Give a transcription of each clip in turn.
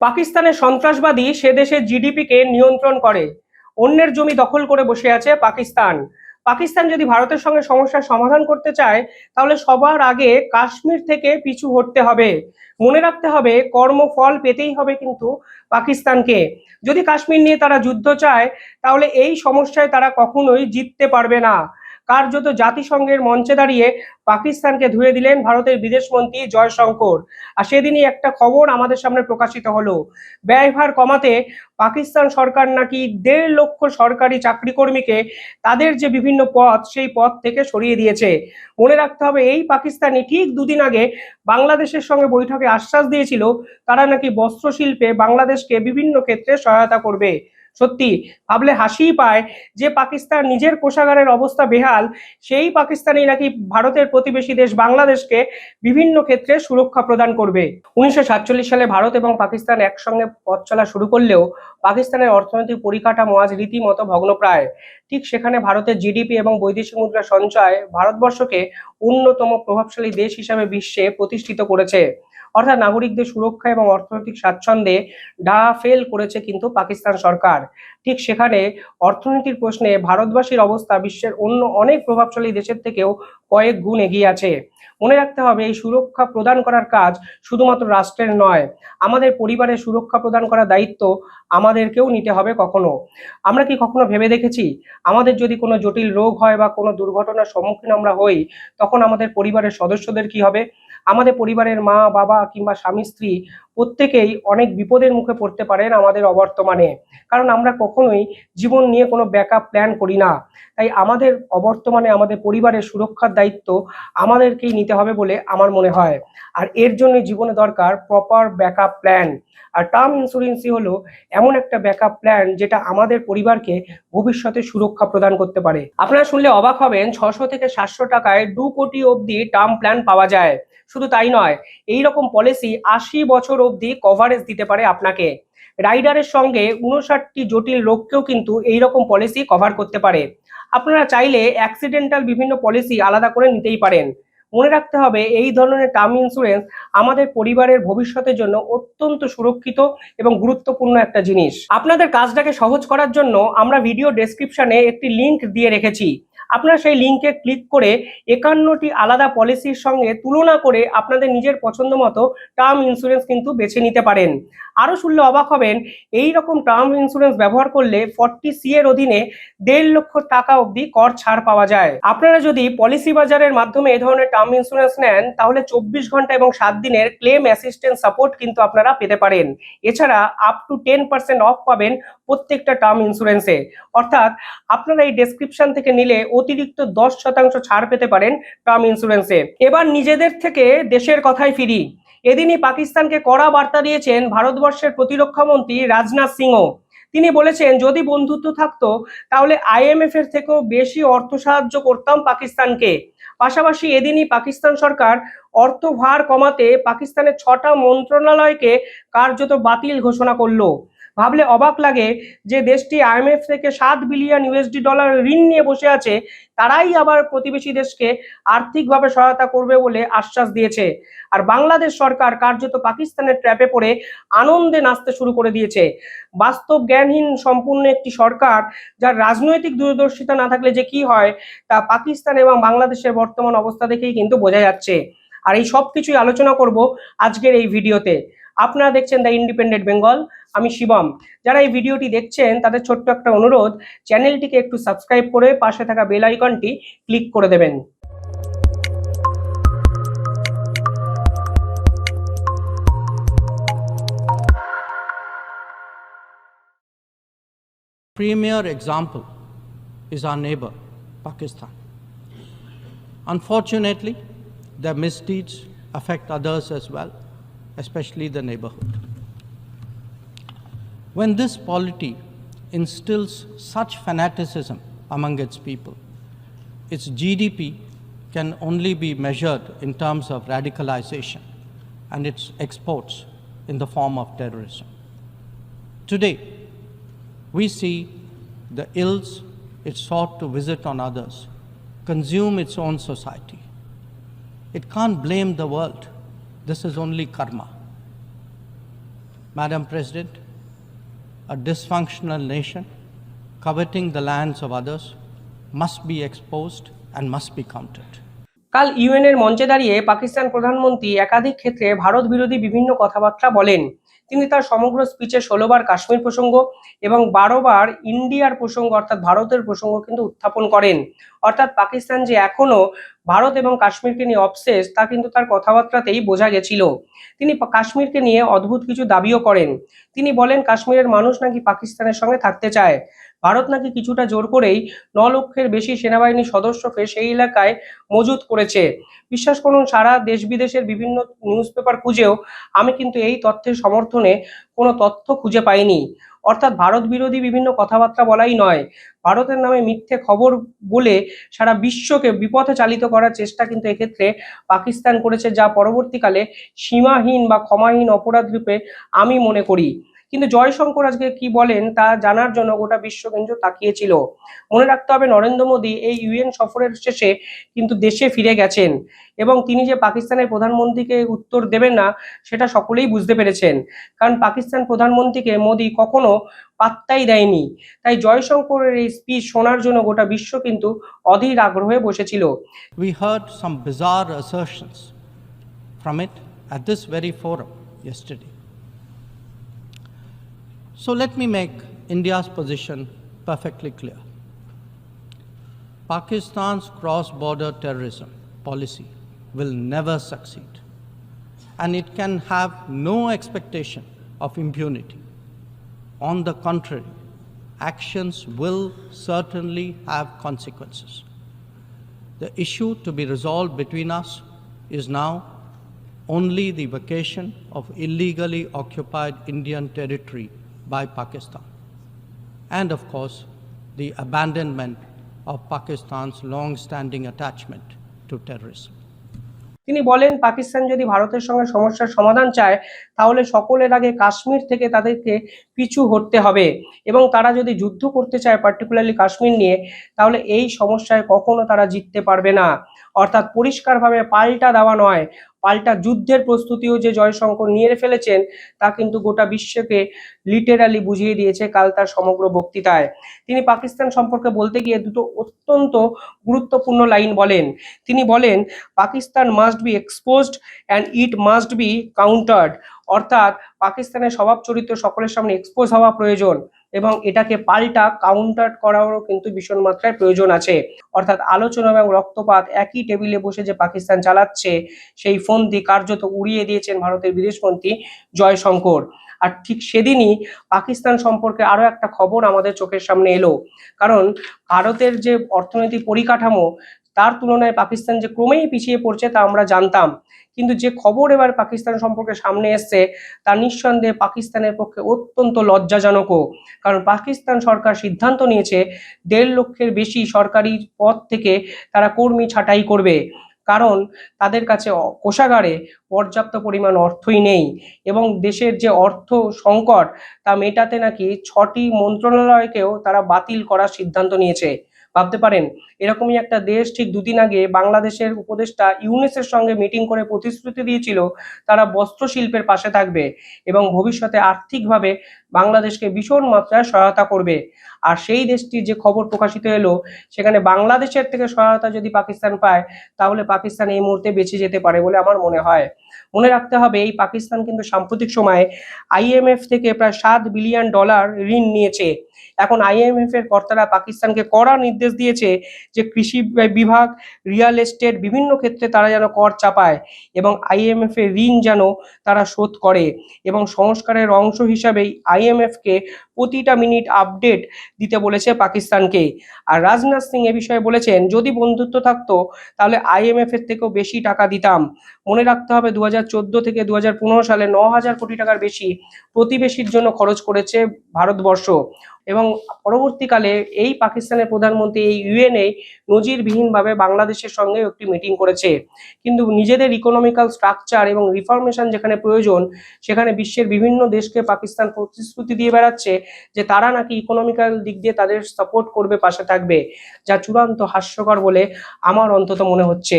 পাকিস্তানের সন্ত্রাসবাদী সে দেশের জিডিপিকে নিয়ন্ত্রণ করে। অন্যের জমি দখল করে বসে আছে পাকিস্তান। পাকিস্তান যদি ভারতের সঙ্গে সমস্যার সমাধান করতে চায়, তাহলে সবার আগে কাশ্মীর থেকে পিছু হটতে হবে। মনে রাখতে হবে, কর্মফল পেতেই হবে কিন্তু পাকিস্তানকে। যদি কাশ্মীর নিয়ে তারা যুদ্ধ চায়, তাহলে এই সমস্যায় তারা কখনোই জিততে পারবে না। কার্যত জাতিসংঘের মঞ্চে দাঁড়িয়ে পাকিস্তানকে ধুয়ে দিলেন ভারতের বিদেশমন্ত্রী জয়শঙ্কর। আর সেদিনই একটা খবর আমাদের সামনে প্রকাশিত হলো, ব্যয়ভার কমাতে পাকিস্তান সরকার নাকি 1.5 লক্ষ সরকারি চাকরি কর্মীকে তাদের যে বিভিন্ন পদ সেই পদ থেকে সরিয়ে দিয়েছে। মনে রাখতে হবে, এই পাকিস্তানি ঠিক দুদিন আগে বাংলাদেশের সঙ্গে বৈঠকে আশ্বাস দিয়েছিল তারা নাকি বস্ত্র শিল্পে বাংলাদেশকে বিভিন্ন ক্ষেত্রে সহায়তা করবে। সত্যি ভাবলে হাসিই পায় যে পাকিস্তান নিজের কোষাগারের অবস্থা বেহাল, সেই পাকিস্তানি নাকি ভারতের প্রতিবেশী দেশ বাংলাদেশকে বিভিন্ন ক্ষেত্রে সুরক্ষা প্রদান করবে। 1947 সালে ভারত এবং পাকিস্তান একসঙ্গে পথ চলা শুরু করলেও পাকিস্তানের অর্থনৈতিক পরিকাঠামো আজ রীতিমতো ভগ্নপ্রায়। ঠিক সেখানে ভারতের জিডিপি এবং বৈদেশিক মুদ্রা সঞ্চয় ভারতবর্ষকে অন্যতম প্রভাবশালী দেশ হিসাবে বিশ্বে প্রতিষ্ঠিত করেছে। অর্থাৎ নাগরিকদের সুরক্ষা এবং অর্থনৈতিক স্বাচ্ছন্দ্যে ফেল করেছে কিন্তু পাকিস্তান সরকার। ঠিক সেখানে অর্থনীতির প্রশ্নে ভারতবাসীর অবস্থা বিশ্বের অন্য অনেক প্রভাবশালী দেশের থেকেও কয়েক গুণ এগিয়ে আছে। মনে রাখতে হবে, এই সুরক্ষা প্রদান করার কাজ শুধুমাত্র রাষ্ট্রের নয়, আমাদের পরিবারের সুরক্ষা প্রদান করার দায়িত্ব আমাদেরকেও নিতে হবে। কখনো আমরা কি কখনো ভেবে দেখেছি, আমাদের যদি কোনো জটিল রোগ হয় বা কোনো দুর্ঘটনার সম্মুখীন আমরা হই, তখন আমাদের পরিবারের সদস্যদের কি হবে? আমাদের পরিবারের মা বাবা কিংবা স্বামী স্ত্রী প্রত্যেকেই অনেক বিপদের মুখে পড়তে পারেন আমাদের অবর্তমানে, কারণ আমরা কখনোই জীবন নিয়ে কোনো ব্যাকআপ প্ল্যান করি না। তাই আমাদের অবর্তমানে আমাদের পরিবারের সুরক্ষার দায়িত্ব আমাদেরকেই নিতে হবে বলে আমার মনে হয়। আর এর জন্য জীবনে দরকার প্রপার ব্যাকআপ প্ল্যান। আর টার্ম ইন্স্যুরেন্সই হলো এমন একটা ব্যাকআপ প্ল্যান যেটা আমাদের পরিবারকে ভবিষ্যতে সুরক্ষা প্রদান করতে পারে। আপনারা শুনলে অবাক হবেন, 600 থেকে 700 টাকায় 2 কোটি অবধি টার্ম প্ল্যান পাওয়া যায়। শুধু তাই নয়, এই রকম পলিসি 80 বছর অবধি কভারেজ দিতে পারে আপনাকে। রাইডারের সঙ্গে 59টি জটিল রোগকেও কিন্তু এই রকম পলিসি কভার করতে পারে। আপনারা চাইলে অ্যাক্সিডেন্টাল বিভিন্ন পলিসি আলাদা করে নিতেই পারেন। মনে রাখতে হবে, এই ধরনের টার্ম ইন্স্যুরেন্স আমাদের পরিবারের ভবিষ্যতের জন্য অত্যন্ত সুরক্ষিত এবং গুরুত্বপূর্ণ একটা জিনিস। আপনাদের কাজটাকে সহজ করার জন্য আমরা ভিডিও ডেসক্রিপশনে একটি লিংক দিয়ে রেখেছি। আপনারা সেই লিংকে ক্লিক করে 51টি আলাদা পলিসির সঙ্গে তুলনা করে আপনাদের নিজের পছন্দ মতো টার্ম ইন্স্যুরেন্স কিন্তু বেছে নিতে পারেন। আরও শুনলে অবাক হবেন, এই রকম টার্ম ইন্স্যুরেন্স ব্যবহার করলে 40C এর অধীনে 1.5 লক্ষ টাকা অবধি কর ছাড় পাওয়া যায়। আপনারা যদি পলিসি বাজারের মাধ্যমে এই ধরনের টার্ম ইন্স্যুরেন্স নেন, তাহলে 24 ঘন্টা এবং 7 দিনের ক্লেম অ্যাসিস্ট্যান্স সাপোর্ট কিন্তু আপনারা পেতে পারেন। এছাড়া আপ টু 10% অফ পাবেন প্রত্যেকটা টার্ম ইন্স্যুরেন্সে। অর্থাৎ আপনারা এই ডেসক্রিপশন থেকে নিলে অতিরিক্ত 10% ছাড় পেতে পারেন টার্ম ইন্স্যুরেন্সে। এবার নিজেদের থেকে দেশের কথায় ফিরি। এদিনই পাকিস্তানকে কড়া বার্তা দিয়েছেন ভারতবর্ষের প্রতিরক্ষা মন্ত্রী রাজনাথ সিংহ। তিনি বলেছেন, যদি বন্ধুত্ব থাকতো তাহলে IMF এর থেকেও বেশি অর্থ সাহায্য করতাম পাকিস্তানকে। পাশাপাশি এদিনই পাকিস্তান সরকার অর্থ ভার কমাতে পাকিস্তানের 6টা মন্ত্রণালয়কে কার্যত বাতিল ঘোষণা করলো। ভাবলে অবাক লাগে যে দেশটি IMF থেকে $7 বিলিয়ন ঋণ নিয়ে বসে আছে, তারাই আবার প্রতিবেশী দেশকে আর্থিকভাবে সহায়তা করবে বলে আশ্বাস দিয়েছে। আর বাংলাদেশ সরকার কার্যত পাকিস্তানের ট্র্যাপে পড়ে আনন্দে নাচতে শুরু করে দিয়েছে। বাস্তব জ্ঞানহীন সম্পূর্ণ একটি সরকার, যার রাজনৈতিক দূরদর্শিতা না থাকলে যে কি হয় তা পাকিস্তান এবং বাংলাদেশের বর্তমান অবস্থা দেখেই কিন্তু বোঝা যাচ্ছে। আর এই সব কিছুই আলোচনা করব আজকের এই ভিডিওতে। আপনারা দেখছেন দ্য ইন্ডিপেন্ডেন্ট বেঙ্গল, আমি শিবম। যারা এই ভিডিওটি দেখছেন তাদের ছোট্ট একটা অনুরোধ, চ্যানেলটিকে একটু সাবস্ক্রাইব করে পাশে থাকা বেল আইকনটি ক্লিক করে দেবেন। Premier example is our neighbor, Pakistan. Unfortunately, their misdeeds affect others as well, especially the neighborhood. When this polity instills such fanaticism among its people, its GDP can only be measured in terms of radicalization and its exports in the form of terrorism. Today, we see the ills it sought to visit on others consume its own society. It can't blame the world. This is only karma. Madam President, a dysfunctional nation coveting the lands of others must be exposed and must be countered. কাল ইউএনের মঞ্চে দাঁড়িয়ে পাকিস্তান প্রধানমন্ত্রী একাধিক ক্ষেত্রে ভারত বিরোধী বিভিন্ন কথাবার্তা বলেন। তিনি তার সমগ্র স্পিচে 16বার কাশ্মীর প্রসঙ্গ এবং 12বার ইন্ডিয়ার প্রসঙ্গ অর্থাৎ ভারতের প্রসঙ্গ কিন্তু উত্থাপন করেন। অর্থাৎ পাকিস্তান যে এখনো ভারত এবং কাশ্মীরকে নিয়ে অবসেস তা কিন্তু তার কথাবার্তাতেই বোঝা গেছিল। তিনি কাশ্মীরকে নিয়ে অদ্ভুত কিছু দাবিও করেন। তিনি বলেন কাশ্মীরের মানুষ নাকি পাকিস্তানের সঙ্গে থাকতে চায়, ভারত নাকি কিছুটা জোর করেই 9 লক্ষের বেশি সেনাবাহিনীর সদস্যকে সেই এলাকায় মজুত করেছে। বিশ্বাস করুন, সারা দেশ বিদেশের বিভিন্ন নিউজ পেপার খুঁজেও আমি কিন্তু এই তথ্যের সমর্থনে কোনো তথ্য খুঁজে পাইনি। অর্থাৎ ভারত বিরোধী বিভিন্ন কথাবার্তা বলাই নয়, ভারতের নামে মিথ্যে খবর বলে সারা বিশ্বকে বিপথে চালিত করার চেষ্টা কিন্তু এক্ষেত্রে পাকিস্তান করেছে, যা পরবর্তীকালে সীমাহীন বা ক্ষমাহীন অপরাধ রূপে আমি মনে করি। কিন্তু জয়শঙ্কর আজকে কি বলেন তা জানার জন্য গোটা বিশ্ব কিন্তু তাকিয়েছিল। মনে রাখতে হবে, নরেন্দ্র মোদী এই ইউএন সফরের শেষে কিন্তু দেশে ফিরে গেছেন এবং তিনি যে পাকিস্তানের প্রধানমন্ত্রীকে উত্তর দেবেন না সেটা সকলেই বুঝতে পেরেছেন, কারণ পাকিস্তান প্রধানমন্ত্রীকে মোদী কখনো পাত্তাই দেয়নি। তাই জয়শঙ্করের এই স্পিচ শোনার জন্য গোটা বিশ্ব কিন্তু অধীর আগ্রহে বসেছিল। We heard some bizarre assertions from it at this very forum yesterday. So let me make India's position perfectly clear. Pakistan's cross-border terrorism policy will never succeed, and it can have no expectation of impunity. On the contrary, actions will certainly have consequences. The issue to be resolved between us is now only the vacation of illegally occupied Indian territory by Pakistan, and of course the abandonment of Pakistan's long-standing attachment to terrorism. তিনি বলেন পাকিস্তান যদি ভারতের সঙ্গে সমস্যার সমাধান চায় তাহলে সকলের আগে কাশ্মীর থেকে তাদেরকে পিছু হটতে হবে এবং তারা যদি যুদ্ধ করতে চায় পার্টিকুলারলি কাশ্মীর নিয়ে তাহলে এই সমস্যায় কখনো তারা জিততে পারবে না। অর্থাৎ পরিষ্কারভাবে পাল্টা দেওয়া নয়, পাল্টা যুদ্ধের প্রস্তুতিও যে জয়শঙ্কর নিয়ে ফেলেছেন তা কিন্তু গোটা বিশ্বকে লিটারালি বুঝিয়ে দিয়েছে কাল তার সমগ্র বক্তৃতায়। তিনি পাকিস্তান সম্পর্কে বলতে গিয়ে দুটো অত্যন্ত গুরুত্বপূর্ণ লাইন বলেন। তিনি বলেন Pakistan must be exposed and it must be countered. অর্থাৎ পাকিস্তানের স্বভাব চরিত্র সকলের সামনে এক্সপোজ হওয়া প্রয়োজন এবং এটাকে পাল্টা কাউন্টার করারও কিন্তু ভীষণ মাত্রায় প্রয়োজন আছে। অর্থাৎ আলোচনা এবং রক্তপাত একই টেবিলে বসে যে পাকিস্তান চালাচ্ছে সেই ফন্দি কার্যত উড়িয়ে দিয়েছেন ভারতের বিদেশমন্ত্রী জয়শঙ্কর। আর ঠিক সেদিনই পাকিস্তান সম্পর্কে আরো একটা খবর আমাদের চোখের সামনে এলো, কারণ ভারতের যে অর্থনৈতিক পরিকাঠামো তার তুলনায় পাকিস্তান যে ক্রমেই পিছিয়ে পড়ছে তা আমরা জানতাম, কিন্তু যে খবর এবার পাকিস্তান সম্পর্কে সামনে এসছে তা নিঃসন্দেহে পাকিস্তানের পক্ষে অত্যন্ত লজ্জাজনকও। কারণ পাকিস্তান সরকার সিদ্ধান্ত নিয়েছে 1.5 লক্ষের বেশি সরকারি পদ থেকে তারা কর্মী ছাঁটাই করবে, কারণ তাদের কাছে কোষাগারে পর্যাপ্ত পরিমাণ অর্থই নেই এবং দেশের যে অর্থ সংকট তা মেটাতে নাকি 6টি মন্ত্রণালয়কেও তারা বাতিল করার সিদ্ধান্ত নিয়েছে। ভাবতে পারেন, এরকমই একটা দেশ ঠিক দুদিন আগে বাংলাদেশের উপদেষ্টা ইউনুসের সঙ্গে মিটিং করে প্রতিশ্রুতি দিয়েছিল তারা বস্ত্র শিল্পের পাশে থাকবে এবং ভবিষ্যতে আর্থিকভাবে বাংলাদেশকে ভীষণ মাত্রায় সহায়তা করবে। আর সেই দেশটির যে খবর প্রকাশিত এলো সেখানে বাংলাদেশের থেকে সহায়তা যদি পাকিস্তান পায় তাহলে পাকিস্তান এই মুহূর্তে বেঁচে যেতে পারে বলে আমার মনে হয়। মনে রাখতে হবে এই পাকিস্তান কিন্তু সাম্প্রতিক সময়ে আইএমএফ থেকে প্রায় $7 বিলিয়ন ঋণ নিয়েছে। এখন আইএমএফ এর কর্তারা পাকিস্তানকে কড়া নির্দেশ দিয়েছে যে কৃষি বিভাগ, রিয়েল এস্টেট বিভিন্ন ক্ষেত্রে তারা যেন কর চাপায় এবং আইএমএফ এর ঋণ যেন তারা শোধ করে এবং সংস্কারের অংশ হিসাবেই আইএমএফ কে প্রতিটা মিনিট আপডেট দিতে বলেছে পাকিস্তানকে। আর রাজনাথ সিং এ বিষয়ে বলেছেন যদি বন্ধুত্ব থাকতো তাহলে আইএমএফ এর থেকেও বেশি টাকা দিতাম। মনে রাখতে হবে 2014 থেকে 2015 সালে 9,000 কোটি টাকার বেশি প্রতিবেশীর জন্য খরচ করেছে ভারতবর্ষ এবং পরবর্তীকালে এই পাকিস্তানের প্রধানমন্ত্রী এই ইউএনএ নজিরবিহীনভাবে বাংলাদেশের সঙ্গে একটি মিটিং করেছে, কিন্তু নিজেদের ইকোনমিক্যাল স্ট্রাকচার এবং রিফরমেশন যেখানে প্রয়োজন সেখানে বিশ্বের বিভিন্ন দেশকে পাকিস্তান প্রতিশ্রুতি দিয়ে বেড়াচ্ছে যে তারা নাকি ইকোনমিক্যাল দিক দিয়ে তাদের সাপোর্ট করবে, পাশে থাকবে, যা চূড়ান্ত হাস্যকর বলে আমার অন্তত মনে হচ্ছে।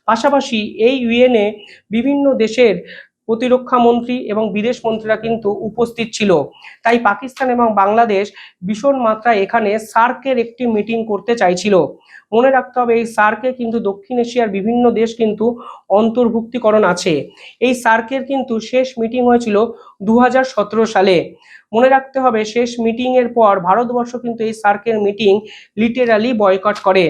পাশাপাশি এই ইউএনএ বিভিন্ন দেশের প্রতিরক্ষা মন্ত্রী এবং বিদেশ মন্ত্রীরা কিন্তু উপস্থিত ছিল। তাই পাকিস্তান এবং বাংলাদেশ ভীষণ মাত্রায় এখানে সার্কের একটি মিটিং করতে চাইছিল। মনে রাখতে হবে এই সার্কে কিন্তু দক্ষিণ এশিয়ার বিভিন্ন দেশ কিন্তু অন্তর্ভুক্তিকরণ আছে। এই সার্কের কিন্তু শেষ মিটিং হয়েছিল 2017 সালে। মনে রাখতে হবে শেষ মিটিং এর পর ভারতবর্ষ কিন্তু এই সার্কের মিটিং লিটারালি বয়কট করে।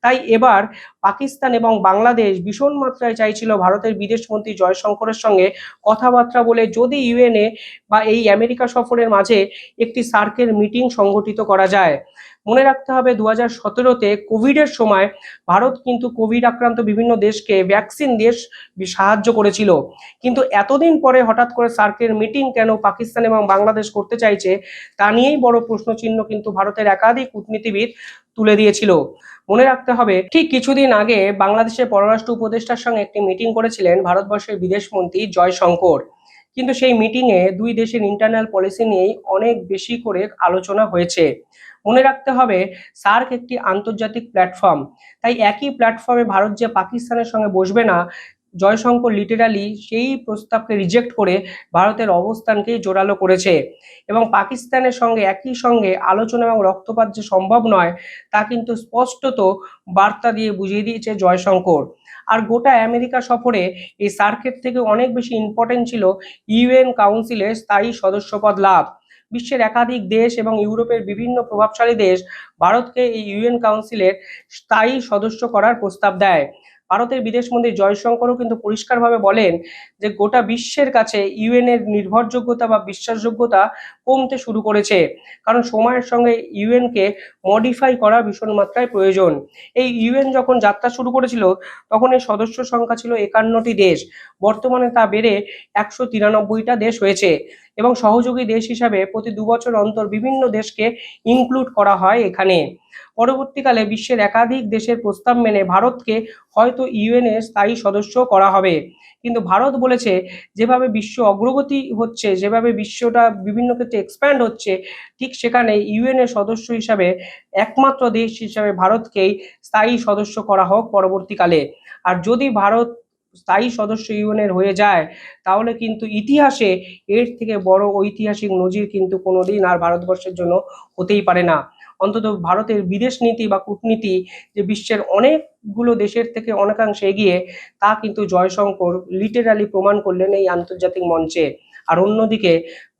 তাই এবার পাকিস্তান এবং বাংলাদেশ ভীষণ মাত্রায় চাইছিল ভারতের বিদেশমন্ত্রী জয়শঙ্করের সঙ্গে কথাবার্তা বলে যদি ইউএনএ বা এই আমেরিকা সফরের মাঝে একটি সার্কের মিটিং সংগঠিত করা যায়। মনে রাখতে হবে 2017-তে কোভিডের সময় ভারত কিন্তু কোভিড আক্রান্ত বিভিন্ন দেশকে ভ্যাকসিন দিয়ে সাহায্য করেছিল। কিন্তু এতদিন পরে হঠাৎ করে সার্কের মিটিং কেন পাকিস্তান এবং বাংলাদেশ করতে চাইছে তা নিয়েই বড় প্রশ্নচিহ্ন কিন্তু ভারতের একাধিক কূটনীতিবিদ তুলে দিয়েছিল। মনে রাখতে হবে ঠিক কিছুদিন আগে বাংলাদেশের পররাষ্ট্র উপদেষ্টার সঙ্গে একটি মিটিং করেছিলেন ভারতবর্ষের বিদেশমন্ত্রী জয়শঙ্কর। কিন্তু সেই মিটিংয়ে দুই দেশের ইন্টারনাল পলিসি নিয়েই অনেক বেশি করে আলোচনা হয়েছে। মনে রাখতে হবে সার্ক একটি আন্তর্জাতিক প্ল্যাটফর্ম, তাই একই প্ল্যাটফর্মে ভারত যে পাকিস্তানের সঙ্গে বসবে না, জয়শঙ্কর লিটারালি সেই প্রস্তাবকে রিজেক্ট করে ভারতের অবস্থানকেই জোরালো করেছে এবং পাকিস্তানের সঙ্গে একই সঙ্গে আলোচনা এবং রক্তপাত যে সম্ভব নয় তা কিন্তু স্পষ্টত বার্তা দিয়ে বুঝিয়ে দিয়েছে জয়শঙ্কর। আর গোটা আমেরিকা সফরে এই সার্কের থেকে অনেক বেশি ইম্পর্টেন্ট ছিল ইউএন কাউন্সিলের স্থায়ী সদস্যপদ লাভ। বিশ্বের একাধিক দেশ এবং ইউরোপের বিভিন্ন প্রভাবশালী দেশ ভারতকে এই ইউএন কাউন্সিলের স্থায়ী সদস্য করার প্রস্তাব দেয়। ভারতের বিদেশমন্ত্রী জয়শঙ্করও কিন্তু পরিষ্কারভাবে বলেন যে গোটা বিশ্বের কাছে ইউএন এর নির্ভরযোগ্যতা বা বিশ্বাসযোগ্যতা কমতে শুরু করেছে, কারণ সময়ের সঙ্গে ইউএন কে মডিফাই করা ভীষণ মাত্রায় প্রয়োজন। এই ইউএন যখন যাত্রা শুরু করেছিল তখন এর সদস্য সংখ্যা ছিল 51টি দেশ, বর্তমানে তা বেড়ে 193টা দেশ হয়েছে এবং সহযোগী দেশ হিসাবে প্রতি 2 বছর অন্তর বিভিন্ন দেশকে ইনক্লুড করা হয় এখানে। পরবর্তীকালে বিশ্বের একাধিক দেশের প্রস্তাব মেনে ভারতকে হয়তো ইউএন এর স্থায়ী সদস্য করা হবে। কিন্তু ভারত বলেছে যেভাবে বিশ্ব অগ্রগতি হচ্ছে, যেভাবে বিশ্বটা বিভিন্ন ক্ষেত্রে এক্সপ্যান্ড হচ্ছে, ঠিক সেখানে ইউএন এর সদস্য হিসাবে একমাত্র দেশ হিসাবে ভারতকেই স্থায়ী সদস্য করা হোক পরবর্তীকালে। আর যদি ভারত স্থায়ী সদস্য ইউএন এর হয়ে যায় তাহলে কিন্তু ইতিহাসে এর থেকে বড় ঐতিহাসিক নজির কিন্তু কোনোদিন আর ভারতবর্ষের জন্য হতেই পারে না। অন্তত ভারতের বিদেশ নীতি বা কূটনীতি যে বিশ্বের অনেকগুলো দেশের থেকে অনেকাংশে এগিয়ে তা কিন্তু জয়শঙ্কর লিটারালি প্রমাণ করলেন এই আন্তর্জাতিক মঞ্চে। আর অন্যদিকে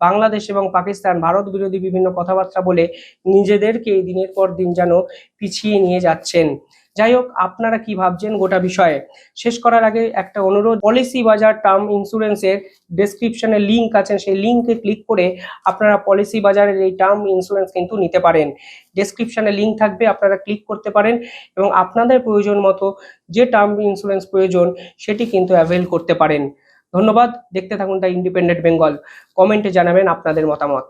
বাংলাদেশ এবং পাকিস্তান ভারত বিরোধী বিভিন্ন কথাবার্তা বলে নিজেদেরকে দিনের পর দিন যেন পিছিয়ে নিয়ে যাচ্ছেন। যাই হোক, আপনারা কি ভাবছেন গোটা বিষয়ে? শেষ করার আগে একটা অনুরোধ, পলিসি বাজার টার্ম ইন্স্যুরেন্সের ডেসক্রিপশনে লিঙ্ক আছে, সেই লিঙ্কে ক্লিক করে আপনারা পলিসি বাজারের এই টার্ম ইন্স্যুরেন্স কিন্তু নিতে পারেন। ডেসক্রিপশনে লিঙ্ক থাকবে, আপনারা ক্লিক করতে পারেন এবং আপনাদের প্রয়োজন মতো যে টার্ম ইন্স্যুরেন্স প্রয়োজন সেটি কিন্তু অ্যাভেল করতে পারেন। ধন্যবাদ। দেখতে থাকুন দ্য ইন্ডিপেন্ডেন্ট বেঙ্গল। কমেন্টে জানাবেন আপনাদের মতামত।